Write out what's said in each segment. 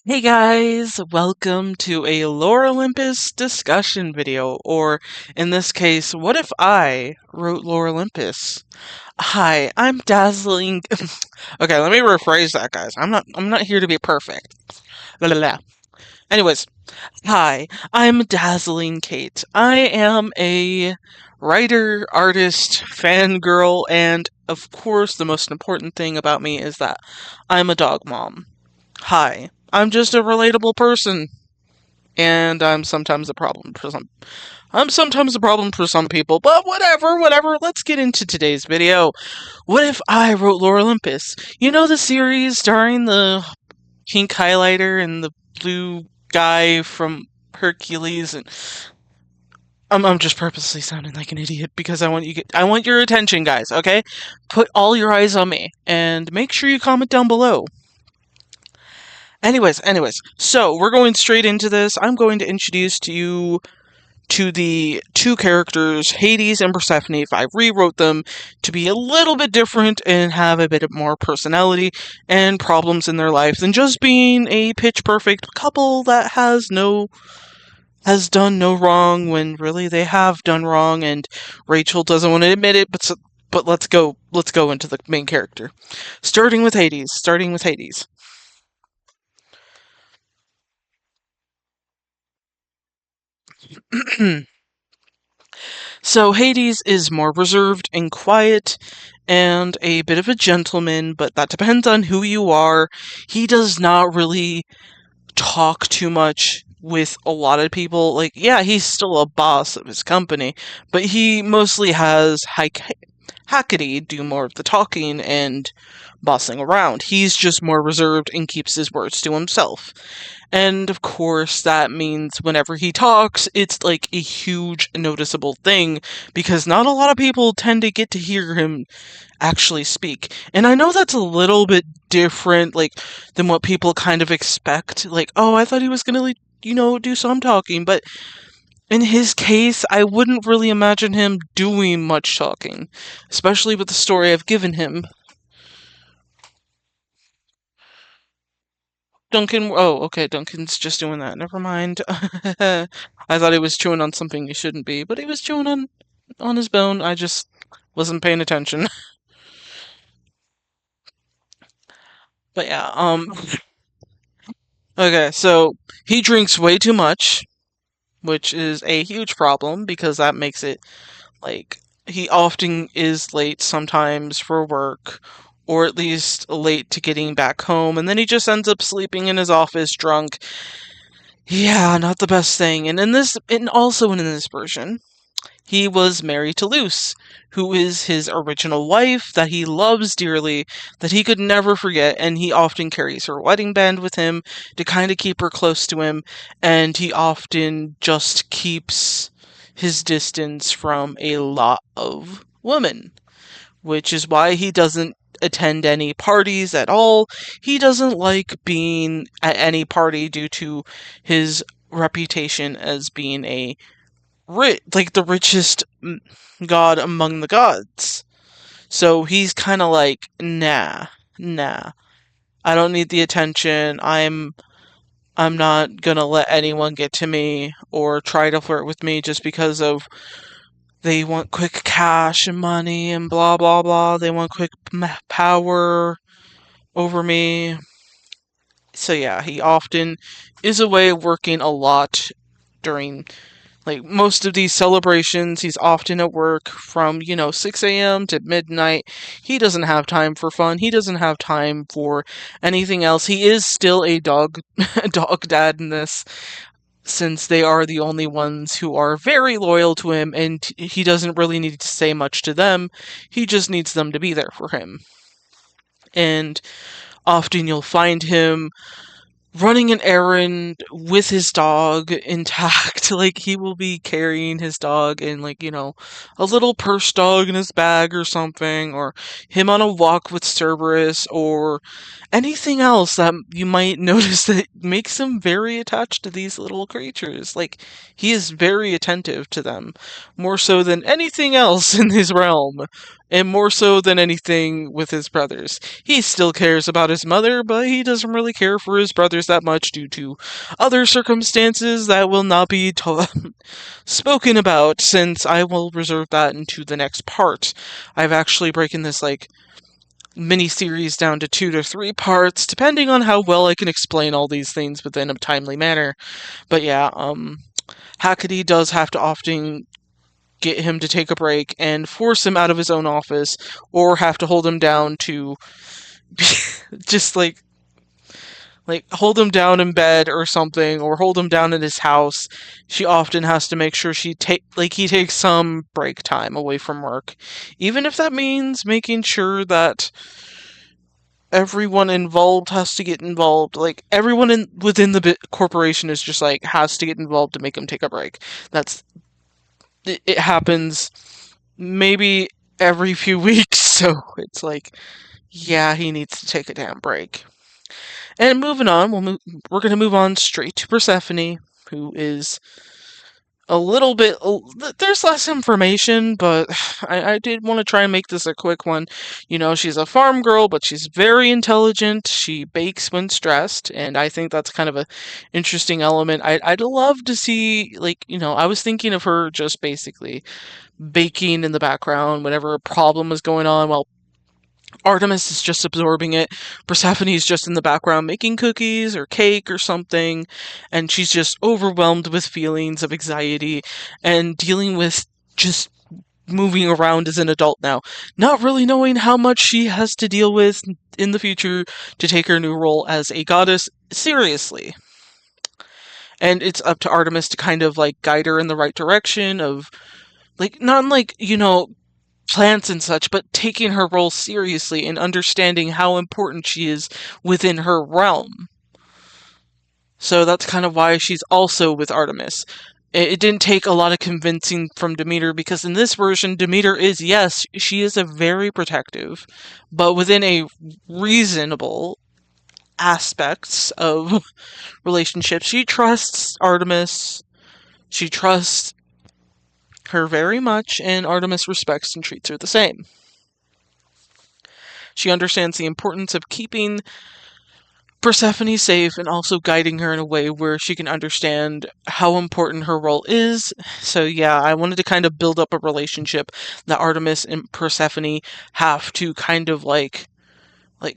Hey guys, welcome to a Lore Olympus discussion video, or in this case, what if I wrote Lore Olympus? Hi, I'm dazzling. Okay, let me rephrase that, guys. I'm not here to be perfect. La la la. Anyways, hi, I'm Dazzling Kate. I am a writer, artist, fangirl, and of course, the most important thing about me is that I'm a dog mom. Hi, I'm just a relatable person, and I'm sometimes a problem for some people, but whatever. Let's get into today's video. What if I wrote Lore Olympus? You know the series starring the pink highlighter and the blue guy from Hercules, and I'm just purposely sounding like an idiot because I want your attention, guys, okay? Put all your eyes on me and make sure you comment down below. Anyways, so we're going straight into this. I'm going to introduce to you to the two characters, Hades and Persephone, if I rewrote them to be a little bit different and have a bit more personality and problems in their life than just being a pitch perfect couple that has done no wrong when really they have done wrong, and Rachel doesn't want to admit it, but let's go into the main character. Starting with Hades. So Hades is more reserved and quiet and a bit of a gentleman, but that depends on who you are. He does not really talk too much with a lot of people. Like, yeah, he's still a boss of his company, but he mostly has Hackety do more of the talking and bossing around. He's just more reserved and keeps his words to himself. And of course, that means whenever he talks, it's like a huge noticeable thing because not a lot of people tend to get to hear him actually speak. And I know that's a little bit different, like, than what people kind of expect. Like, oh, I thought he was gonna, do some talking, but in his case, I wouldn't really imagine him doing much talking, especially with the story I've given him. Duncan, oh, okay, Duncan's just doing that. Never mind. I thought he was chewing on something he shouldn't be, but he was chewing on his bone. I just wasn't paying attention. But yeah, okay, so he drinks way too much, which is a huge problem because that makes it like he often is late sometimes for work, or at least late to getting back home, and then he just ends up sleeping in his office drunk. Yeah, not the best thing. And also in this version, he was married to Luce, who is his original wife that he loves dearly, that he could never forget, and he often carries her wedding band with him to kind of keep her close to him, and he often just keeps his distance from a lot of women, which is why he doesn't attend any parties at all. He doesn't like being at any party due to his reputation as being like the richest god among the gods. So he's kind of like, nah. I don't need the attention. I'm not gonna let anyone get to me or try to flirt with me just because of they want quick cash and money and blah blah blah. They want quick power over me. So yeah, he often is away working a lot during like most of these celebrations. He's often at work from, 6 a.m. to midnight. He doesn't have time for fun. He doesn't have time for anything else. He is still a dog a dog dad in this, since they are the only ones who are very loyal to him, and he doesn't really need to say much to them. He just needs them to be there for him. And often you'll find him running an errand with his dog intact. Like, he will be carrying his dog in, like, a little purse dog in his bag or something, or him on a walk with Cerberus, or anything else that you might notice that makes him very attached to these little creatures. Like, he is very attentive to them, more so than anything else in his realm. and more so than anything with his brothers. He still cares about his mother, but he doesn't really care for his brothers that much due to other circumstances that will not be spoken about, since I will reserve that into the next part. I've actually broken this like mini series down to 2 to 3 parts, depending on how well I can explain all these things within a timely manner. But yeah, Hackety does have to often get him to take a break and force him out of his own office, or have to hold him down to just like hold him down in bed or something, or hold him down in his house. She often has to make sure he takes some break time away from work, even if that means making sure that everyone involved has to get involved. Like everyone within the corporation is just like has to get involved to make him take a break. That's it happens maybe every few weeks, so it's like, yeah, he needs to take a damn break. And moving on, we're going to move on straight to Persephone, who is a little bit. There's less information, but I did want to try and make this a quick one. You know, she's a farm girl, but she's very intelligent. She bakes when stressed, and I think that's kind of a interesting element. I'd love to see, like, you know, I was thinking of her just basically baking in the background whenever a problem was going on, while Artemis is just absorbing it. Persephone's just in the background making cookies or cake or something, and she's just overwhelmed with feelings of anxiety and dealing with just moving around as an adult now, not really knowing how much she has to deal with in the future to take her new role as a goddess seriously. And it's up to Artemis to kind of like guide her in the right direction of like not like, you know, plants and such, but taking her role seriously and understanding how important she is within her realm. So that's kind of why she's also with Artemis. It didn't take a lot of convincing from Demeter, because in this version, Demeter is, yes, she is a very protective, but within a reasonable aspects of relationships. She trusts Artemis. She trusts her very much, and Artemis respects and treats her the same. She understands the importance of keeping Persephone safe and also guiding her in a way where she can understand how important her role is. So yeah, I wanted to kind of build up a relationship that Artemis and Persephone have to kind of like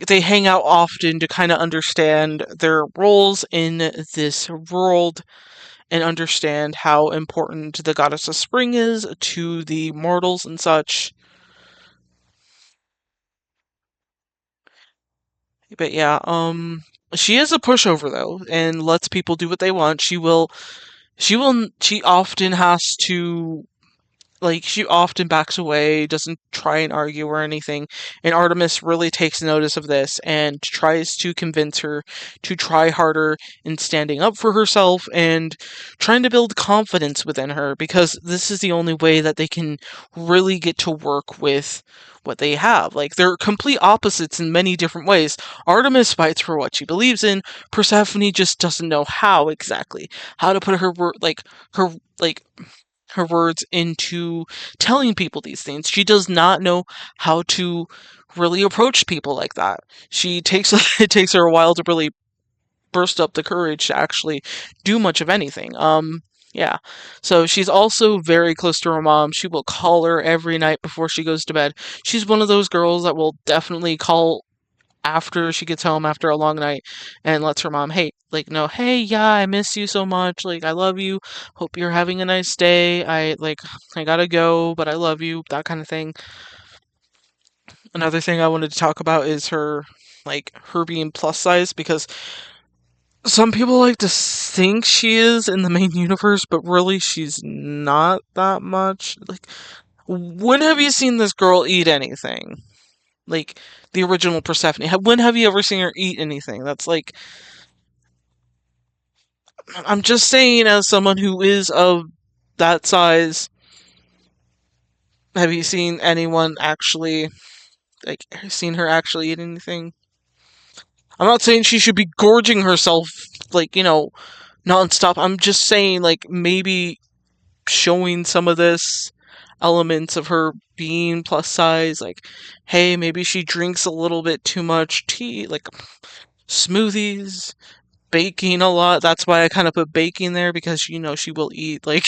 they hang out often to kind of understand their roles in this world and understand how important the goddess of spring is to the mortals and such. But yeah, she is a pushover though, and lets people do what they want. She often has to, like, she often backs away, doesn't try and argue or anything, and Artemis really takes notice of this and tries to convince her to try harder in standing up for herself and trying to build confidence within her, because this is the only way that they can really get to work with what they have. Like, they're complete opposites in many different ways. Artemis fights for what she believes in. Persephone just doesn't know how exactly, how to put her like her words into telling people these things. She does not know how to really approach people like that. She takes it takes her a while to really burst up the courage to actually do much of anything. Yeah. So she's also very close to her mom. She will call her every night before she goes to bed. She's one of those girls that will definitely call after she gets home after a long night and lets her mom, hey, like, no, hey, yeah, I miss you so much. Like, I love you. Hope you're having a nice day. I gotta go, but I love you. That kind of thing. Another thing I wanted to talk about is her being plus size, because some people like to think she is in the main universe, but really she's not that much. Like, when have you seen this girl eat anything? Like, the original Persephone. When have you ever seen her eat anything? That's like, I'm just saying, as someone who is of that size, have you seen anyone actually, like, seen her actually eat anything? I'm not saying she should be gorging herself, like, you know, nonstop. I'm just saying, like, maybe showing some of this elements of her being plus size. Like, hey, maybe she drinks a little bit too much tea, like smoothies, baking a lot. That's why I kind of put baking there because she will eat like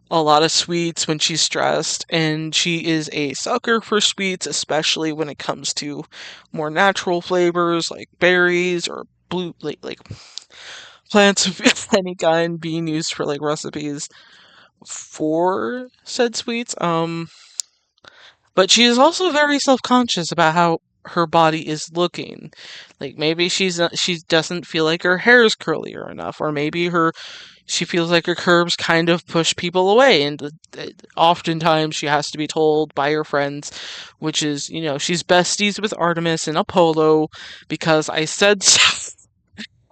a lot of sweets when she's stressed, and she is a sucker for sweets, especially when it comes to more natural flavors like berries or blue like plants of any kind being used for like recipes for said sweets. But she is also very self-conscious about how her body is looking. Like maybe she doesn't feel like her hair is curlier enough, or maybe her she feels like her curves kind of push people away, and oftentimes she has to be told by her friends, which is she's besties with Artemis and Apollo because I said so.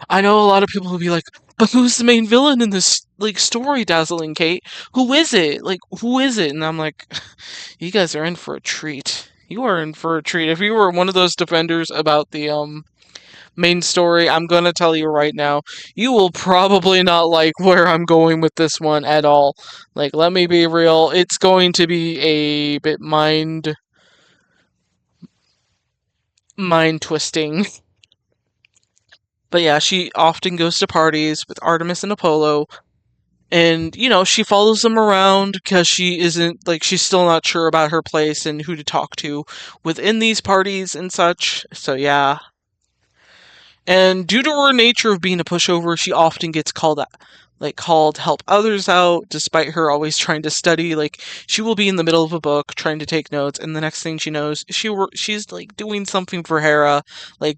I know a lot of people will be like, but who's the main villain in this like story, Dazzling Kate? Who is it? Like, who is it? And I'm like, you guys are in for a treat. You are in for a treat. If you were one of those defenders about the main story, I'm gonna tell you right now, you will probably not like where I'm going with this one at all. Like, let me be real, it's going to be a bit mind twisting. But yeah, she often goes to parties with Artemis and Apollo, and she follows them around because she isn't like she's still not sure about her place and who to talk to within these parties and such. So yeah, and due to her nature of being a pushover, she often gets called to help others out, despite her always trying to study. Like she will be in the middle of a book trying to take notes, and the next thing she knows, she's like doing something for Hera, like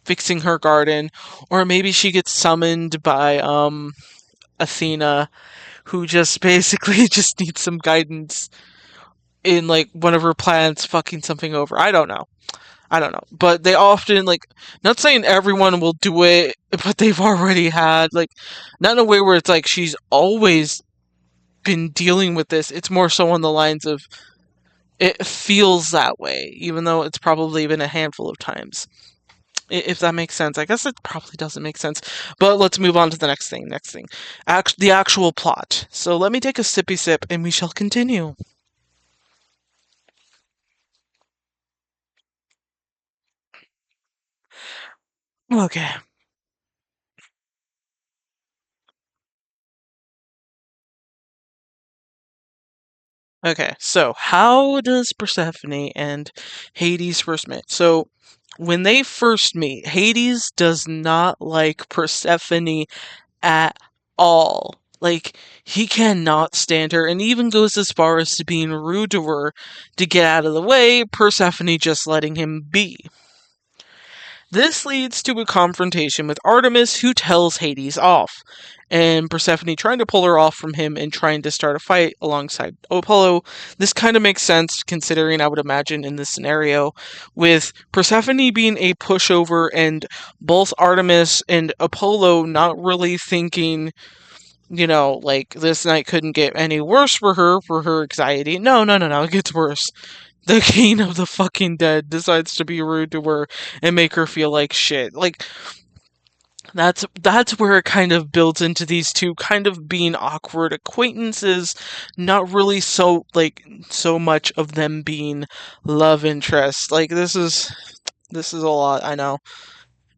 fixing her garden, or maybe she gets summoned by Athena, who just basically just needs some guidance in like one of her plans fucking something over. I don't know. I don't know. But they often like not saying everyone will do it, but they've already had like not in a way where it's like she's always been dealing with this. It's more so on the lines of it feels that way, even though it's probably been a handful of times. If that makes sense. I guess it probably doesn't make sense. But let's move on to the next thing. Next thing. The actual plot. So let me take a sippy sip and we shall continue. Okay. Okay, so how does Persephone and Hades first meet? So, when they first meet, Hades does not like Persephone at all. Like, he cannot stand her, and even goes as far as to being rude to her to get out of the way, Persephone just letting him be. This leads to a confrontation with Artemis, who tells Hades off, and Persephone trying to pull her off from him and trying to start a fight alongside Apollo. This kind of makes sense considering, I would imagine, in this scenario, with Persephone being a pushover and both Artemis and Apollo not really thinking, like this night couldn't get any worse for her anxiety. No, no, no, no, it gets worse. The king of the fucking dead decides to be rude to her and make her feel like shit. Like that's where it kind of builds into these two kind of being awkward acquaintances, not really so much of them being love interests. Like this is a lot, I know.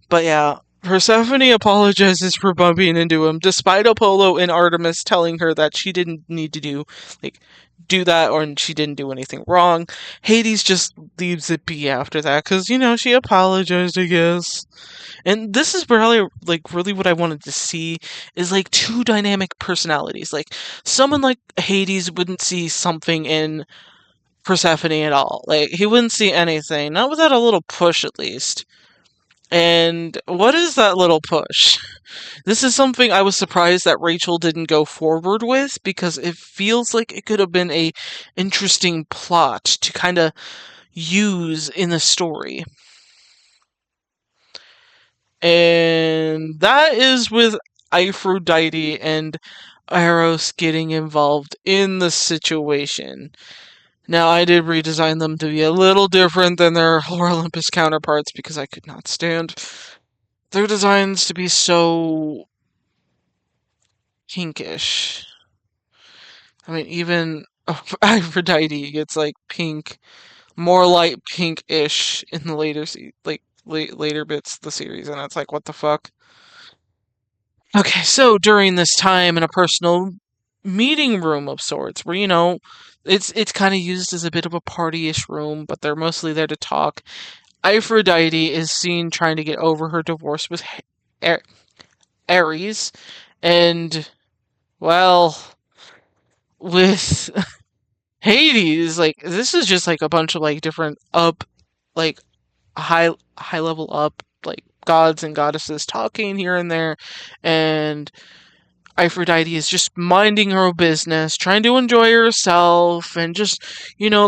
But yeah, Persephone apologizes for bumping into him, despite Apollo and Artemis telling her that she didn't need to like do that or she didn't do anything wrong. Hades just leaves it be after that because she apologized, I guess. And this is really what I wanted to see is like two dynamic personalities. Like someone like Hades wouldn't see something in Persephone at all. Like he wouldn't see anything, not without a little push at least. And what is that little push? This is something I was surprised that Rachel didn't go forward with because it feels like it could have been a interesting plot to kind of use in the story. And that is with Aphrodite and Eros getting involved in the situation. Now, I did redesign them to be a little different than their Lore Olympus counterparts because I could not stand their designs to be so kinkish. I mean, even Aphrodite gets like pink, more light pink-ish in the later bits of the series, and it's like, what the fuck? Okay, so during this time in a personal meeting room of sorts, where it's kind of used as a bit of a party-ish room, but they're mostly there to talk. Aphrodite is seen trying to get over her divorce with A- Ares, and well, with Hades, like this is just like a bunch of like different like high level up like gods and goddesses talking here and there, and Aphrodite is just minding her business, trying to enjoy herself, and just,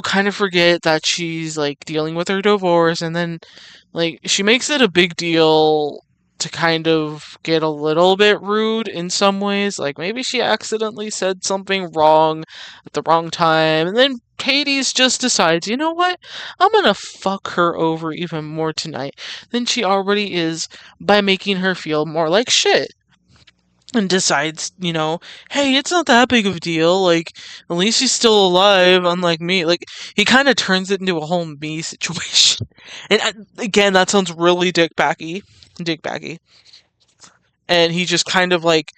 kind of forget that she's like dealing with her divorce. And then, like, she makes it a big deal to kind of get a little bit rude in some ways. Like, maybe she accidentally said something wrong at the wrong time. And then Hades just decides, you know what? I'm gonna fuck her over even more tonight than she already is by making her feel more like shit, and decides, hey, it's not that big of a deal. Like, at least she's still alive, unlike me. Like, he kind of turns it into a whole me situation. And again, that sounds really dick backy. And he just kind of like,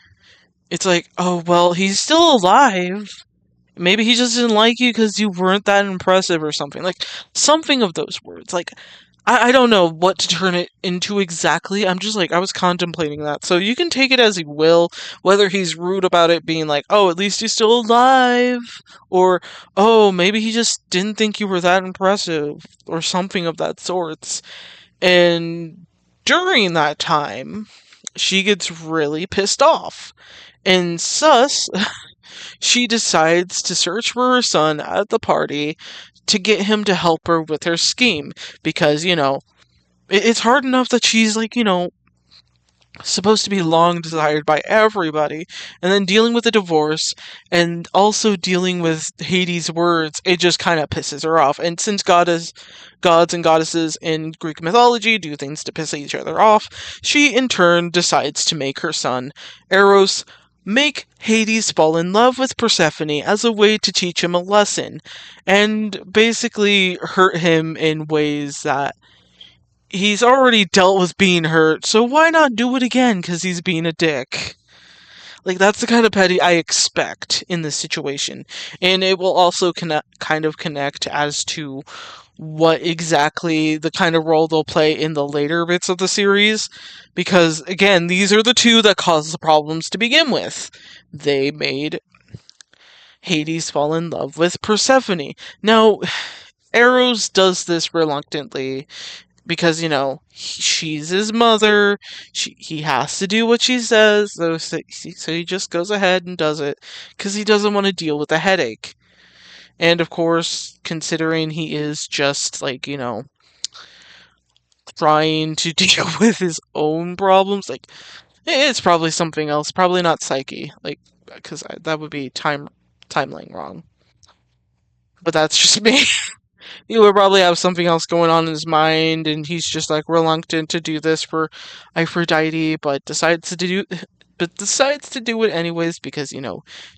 it's like, oh, well, he's still alive. Maybe he just didn't like you because you weren't that impressive or something. Like, something of those words. Like, I don't know what to turn it into exactly. I'm just like, I was contemplating that. So you can take it as you will, whether he's rude about it being like, oh, at least he's still alive, or, oh, maybe he just didn't think you were that impressive, or something of that sorts. And during that time, she gets really pissed off. And sus, she decides to search for her son at the party to get him to help her with her scheme. Because, it's hard enough that she's like, supposed to be long desired by everybody, and then dealing with a divorce, and also dealing with Hades' words, it just kind of pisses her off. And since gods and goddesses in Greek mythology do things to piss each other off, she in turn decides to make her son, Eros, make Hades fall in love with Persephone as a way to teach him a lesson, and basically hurt him in ways that he's already dealt with being hurt, so why not do it again because he's being a dick? Like, that's the kind of petty I expect in this situation. And it will also kind of connect as to what exactly the kind of role they'll play in the later bits of the series. Because, again, these are the two that caused the problems to begin with. They made Hades fall in love with Persephone. Now, Eros does this reluctantly because she's his mother. He has to do what she says, so he just goes ahead and does it because he doesn't want to deal with the headache. And of course, considering he is just like trying to deal with his own problems, like it's probably something else, probably not psyche, like because that would be timeline wrong. But that's just me. He would probably have something else going on in his mind, and he's just like reluctant to do this for Aphrodite, but decides to do it anyways because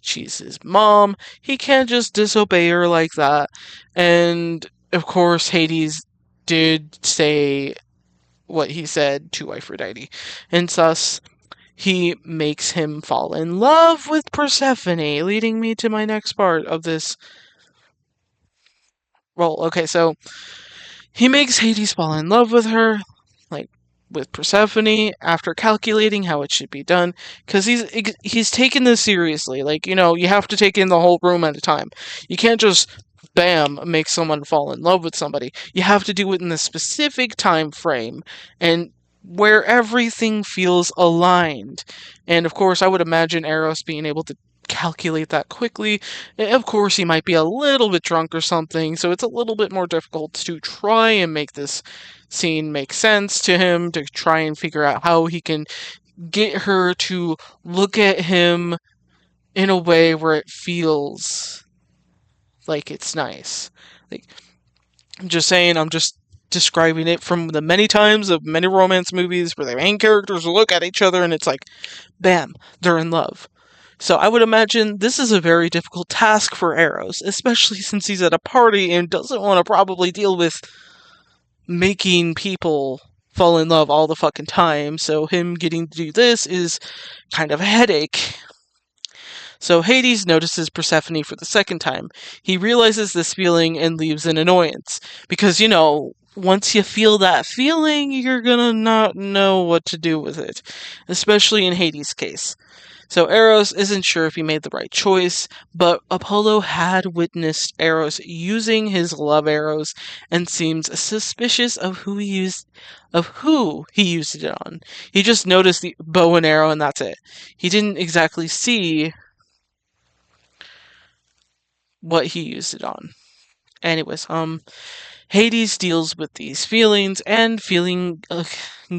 she's his mom. He can't just disobey her like that. And of course, Hades did say what he said to Aphrodite, and thus he makes him fall in love with Persephone, leading me to my next part of this. Well, okay, so he makes Hades fall in love with her, like with Persephone, after calculating how it should be done, because he's taken this seriously. Like you have to take in the whole room at a time. You can't just bam make someone fall in love with somebody. You have to do it in a specific time frame and where everything feels aligned. And of course, I would imagine Eros being able to calculate that quickly. Of course, he might be a little bit drunk or something, so it's a little bit more difficult to try and make this scene make sense to him, to try and figure out how he can get her to look at him in a way where it feels like it's nice. Like, I'm just saying, I'm just describing it from the many times of many romance movies where the main characters look at each other and it's like, bam, they're in love. So I would imagine this is a very difficult task for Eros, especially since he's at a party and doesn't want to probably deal with making people fall in love all the fucking time. So him getting to do this is kind of a headache. So Hades notices Persephone for the second time. He realizes this feeling and leaves in annoyance. Because, once you feel that feeling, you're gonna not know what to do with it. Especially in Hades' case. So Eros isn't sure if he made the right choice, but Apollo had witnessed Eros using his love arrows and seems suspicious of who he used it on. He just noticed the bow and arrow and that's it. He didn't exactly see what he used it on. Anyways, Hades deals with these feelings and feeling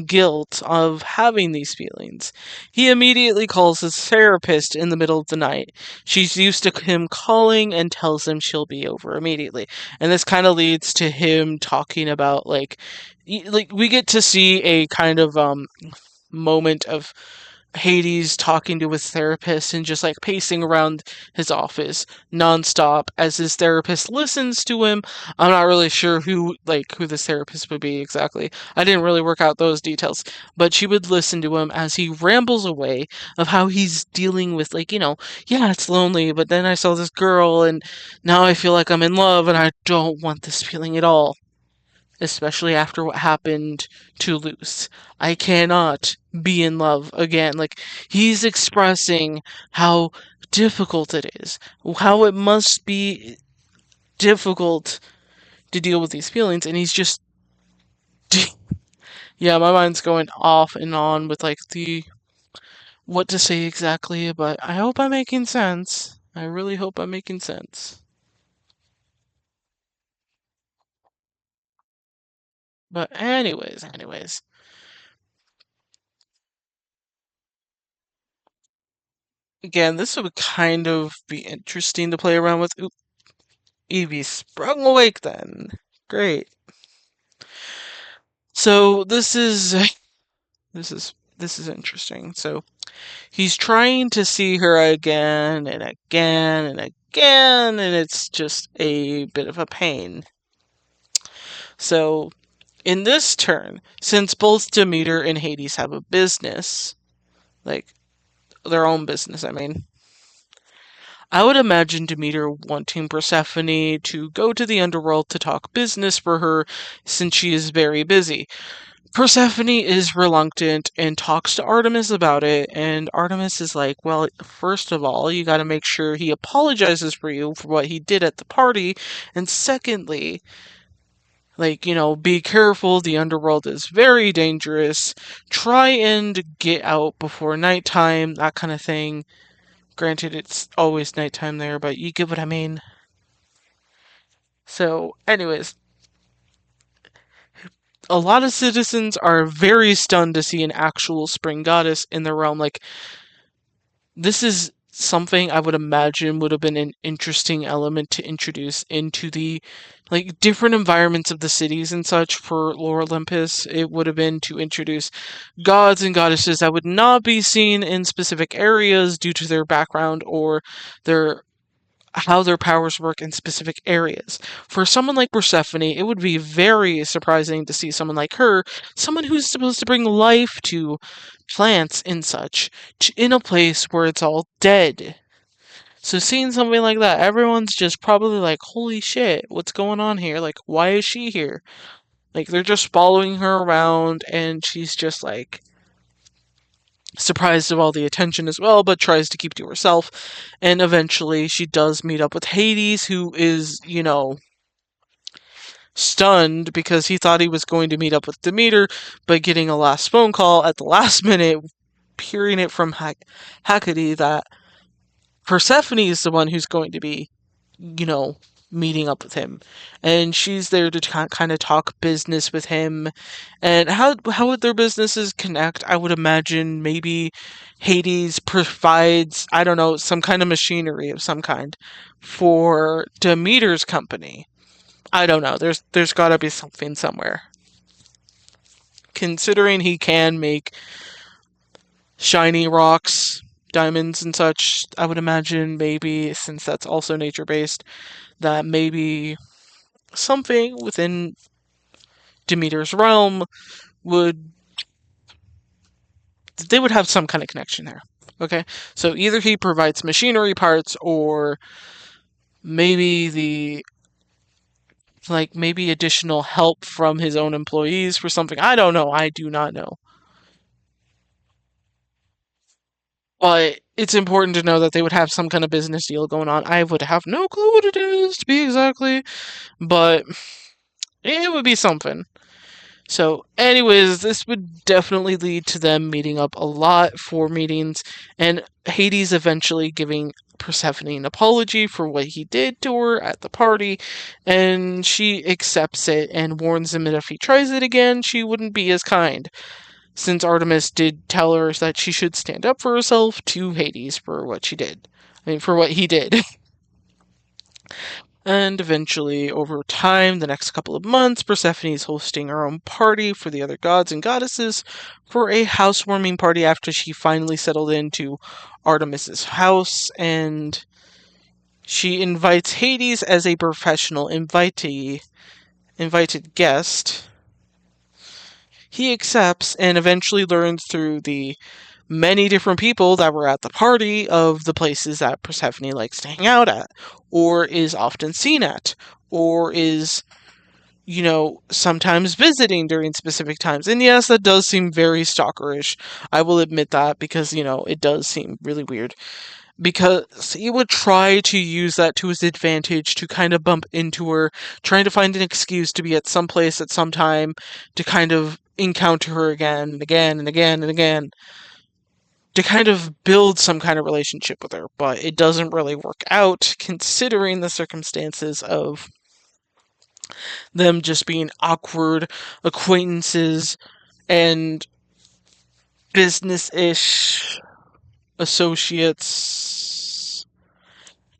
guilt of having these feelings. He immediately calls his therapist in the middle of the night. She's used to him calling and tells him she'll be over immediately. And this kind of leads to him talking about like we get to see a kind of moment of Hades talking to his therapist and just like pacing around his office nonstop as his therapist listens to him. I'm not really sure who this therapist would be exactly. I didn't really work out those details, but she would listen to him as he rambles away of how he's dealing with yeah, it's lonely, but then I saw this girl and now I feel like I'm in love and I don't want this feeling at all, especially after what happened to Luce. I cannot be in love again. Like, he's expressing how difficult it is, how it must be difficult to deal with these feelings, and he's just. Yeah, my mind's going off and on with like the what to say exactly, but I hope I'm making sense. I really hope I'm making sense. But anyways, again, this would kind of be interesting to play around with. Evie sprung awake then. Great. So this is interesting. So he's trying to see her again and again and again, and it's just a bit of a pain. So in this turn, since both Demeter and Hades have a business, like their own business, I mean, I would imagine Demeter wanting Persephone to go to the underworld to talk business for her since she is very busy. Persephone is reluctant and talks to Artemis about it, and Artemis is like, well, first of all, you gotta make sure he apologizes for you for what he did at the party, and secondly, be careful, the underworld is very dangerous, try and get out before nighttime, that kind of thing. Granted, it's always nighttime there, but you get what I mean. So, anyways, a lot of citizens are very stunned to see an actual spring goddess in their realm. Like, this is something I would imagine would have been an interesting element to introduce into the different environments of the cities and such for Lore Olympus. It would have been to introduce gods and goddesses that would not be seen in specific areas due to their background or their how their powers work in specific areas. For someone like Persephone, it would be very surprising to see someone like her, someone who's supposed to bring life to plants and such, in a place where it's all dead. So seeing something like that, everyone's just probably like, holy shit, what's going on here? Like, why is she here? Like, they're just following her around, and she's just like, surprised of all the attention as well, but tries to keep to herself. And eventually she does meet up with Hades, who is, stunned because he thought he was going to meet up with Demeter, but getting a last phone call at the last minute, hearing it from Hecate that Persephone is the one who's going to be, you know, meeting up with him, and she's there to kind of talk business with him. And how would their businesses connect? I would imagine maybe Hades provides, I don't know, some kind of machinery of some kind for Demeter's company. I don't know. There's got to be something somewhere. Considering he can make shiny rocks diamonds and such. I would imagine maybe, since that's also nature based, that maybe something within Demeter's realm would they would have some kind of connection there. Okay, so either he provides machinery parts, or maybe the maybe additional help from his own employees for something. I don't know. I do not know. But it's important to know that they would have some kind of business deal going on. I would have no clue what it is to be exactly, but it would be something. So, anyways, this would definitely lead to them meeting up a lot for meetings, and Hades eventually giving Persephone an apology for what he did to her at the party, and she accepts it and warns him that if he tries it again, she wouldn't be as kind, since Artemis did tell her that she should stand up for herself to Hades for what she did. I mean, for what he did. And eventually, over time, the next couple of months, Persephone is hosting her own party for the other gods and goddesses for a housewarming party after she finally settled into Artemis's house, and she invites Hades as a professional invited guest. He accepts and eventually learns through the many different people that were at the party of the places that Persephone likes to hang out at, or is often seen at, or is, sometimes visiting during specific times. And yes, that does seem very stalkerish. I will admit that, because, it does seem really weird. Because he would try to use that to his advantage to kind of bump into her, trying to find an excuse to be at some place at some time to kind of encounter her again and again and again and again, to kind of build some kind of relationship with her, but it doesn't really work out considering the circumstances of them just being awkward acquaintances and business-ish associates.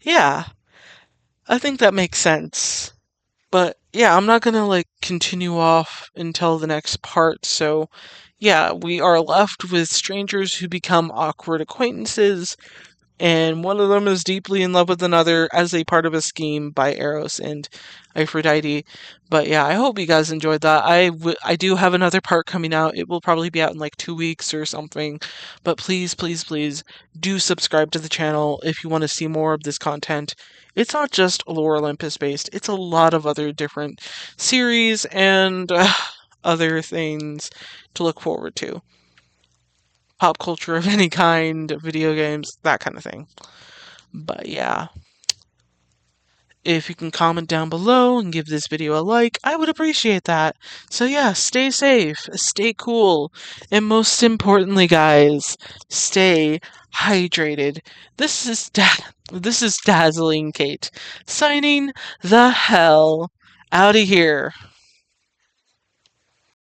Yeah, I think that makes sense. But yeah, I'm not gonna continue off until the next part, so yeah, we are left with strangers who become awkward acquaintances, and one of them is deeply in love with another as a part of a scheme by Eros and Aphrodite. But yeah, I hope you guys enjoyed that. I do have another part coming out. It will probably be out in 2 weeks or something. But please, please, please do subscribe to the channel if you want to see more of this content. It's not just Lore Olympus based, it's a lot of other different series and other things to look forward to. Pop culture of any kind, video games, that kind of thing. But yeah, if you can comment down below and give this video a like, I would appreciate that. So yeah, stay safe, stay cool, and most importantly, guys, stay hydrated. This is Dazzling Kate, signing the hell out of here.